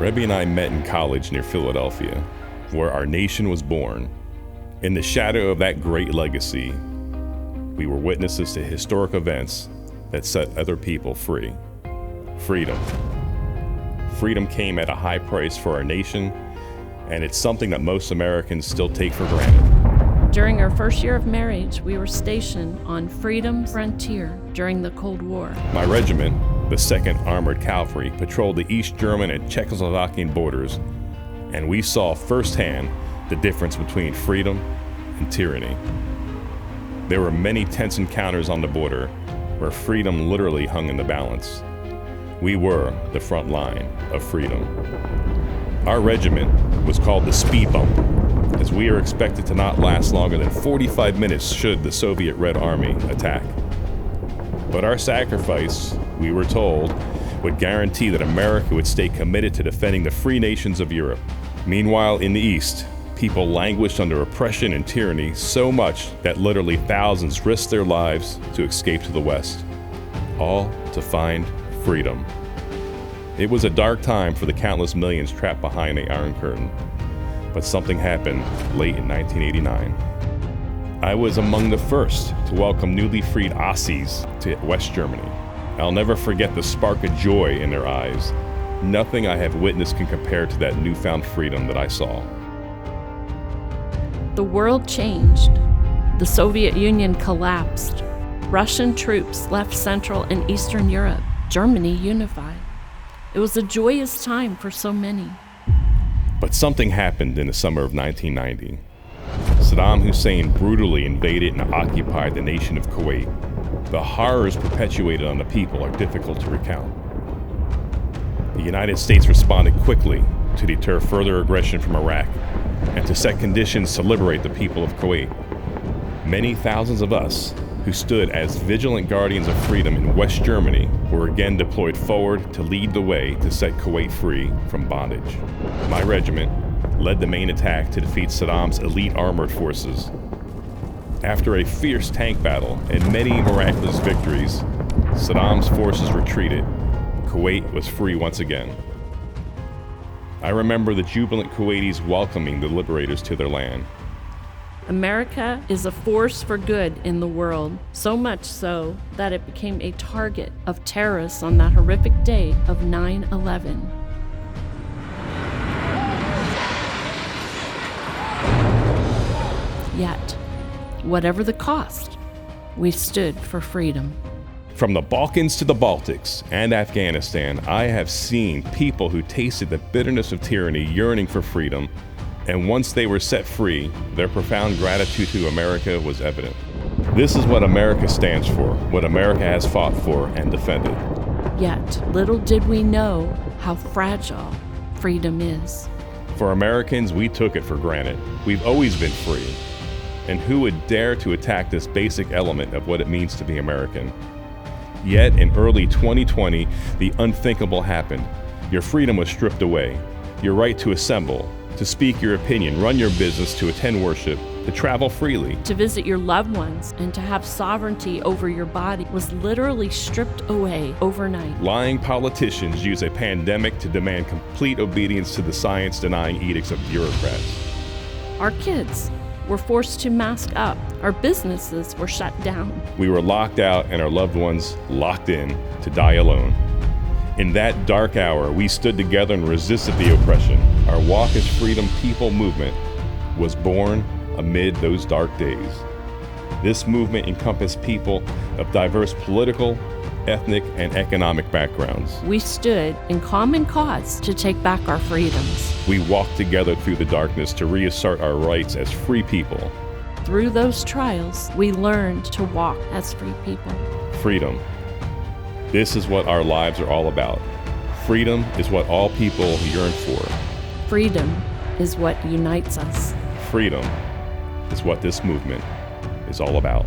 Rebbe and I met in college near Philadelphia, where our nation was born. In the shadow of that great legacy, we were witnesses to historic events that set other people free. Freedom. Freedom came at a high price for our nation, and it's something that most Americans still take for granted. During our first year of marriage, we were stationed on Freedom's frontier during the Cold War. My regiment, the 2nd Armored Cavalry, patrolled the East German and Czechoslovakian borders, and we saw firsthand the difference between freedom and tyranny. There were many tense encounters on the border where freedom literally hung in the balance. We were the front line of freedom. Our regiment was called the Speed Bump, as we are expected to not last longer than 45 minutes should the Soviet Red Army attack. But our sacrifice, we were told, would guarantee that America would stay committed to defending the free nations of Europe. Meanwhile, in the East, people languished under oppression and tyranny so much that literally thousands risked their lives to escape to the West, all to find freedom. It was a dark time for the countless millions trapped behind the Iron Curtain, but something happened late in 1989. I was among the first to welcome newly freed Aussies to West Germany. I'll never forget the spark of joy in their eyes. Nothing I have witnessed can compare to that newfound freedom that I saw. The world changed. The Soviet Union collapsed. Russian troops left Central and Eastern Europe. Germany unified. It was a joyous time for so many. But something happened in the summer of 1990. Saddam Hussein brutally invaded and occupied the nation of Kuwait. The horrors perpetuated on the people are difficult to recount. The United States responded quickly to deter further aggression from Iraq and to set conditions to liberate the people of Kuwait. Many thousands of us who stood as vigilant guardians of freedom in West Germany were again deployed forward to lead the way to set Kuwait free from bondage. My regiment led the main attack to defeat Saddam's elite armored forces. After a fierce tank battle and many miraculous victories, Saddam's forces retreated. Kuwait was free once again. I remember the jubilant Kuwaitis welcoming the liberators to their land. America is a force for good in the world, so much so that it became a target of terrorists on that horrific day of 9/11. Yet, whatever the cost, we stood for freedom. From the Balkans to the Baltics and Afghanistan, I have seen people who tasted the bitterness of tyranny yearning for freedom, and once they were set free, their profound gratitude to America was evident. This is what America stands for, what America has fought for and defended. Yet, little did we know how fragile freedom is. For Americans, we took it for granted. We've always been free. And who would dare to attack this basic element of what it means to be American? Yet, in early 2020, the unthinkable happened. Your freedom was stripped away. Your right to assemble, to speak your opinion, run your business, to attend worship, to travel freely, to visit your loved ones, and to have sovereignty over your body was literally stripped away overnight. Lying politicians use a pandemic to demand complete obedience to the science-denying edicts of bureaucrats. Our kids were forced to mask up. Our businesses were shut down. We were locked out and our loved ones locked in to die alone. In that dark hour, we stood together and resisted the oppression. Our Walk as Freedom People movement was born amid those dark days. This movement encompassed people of diverse political, ethnic, and economic backgrounds. We stood in common cause to take back our freedoms. We walked together through the darkness to reassert our rights as free people. Through those trials, we learned to walk as free people. Freedom. This is what our lives are all about. Freedom is what all people yearn for. Freedom is what unites us. Freedom is what this movement is all about.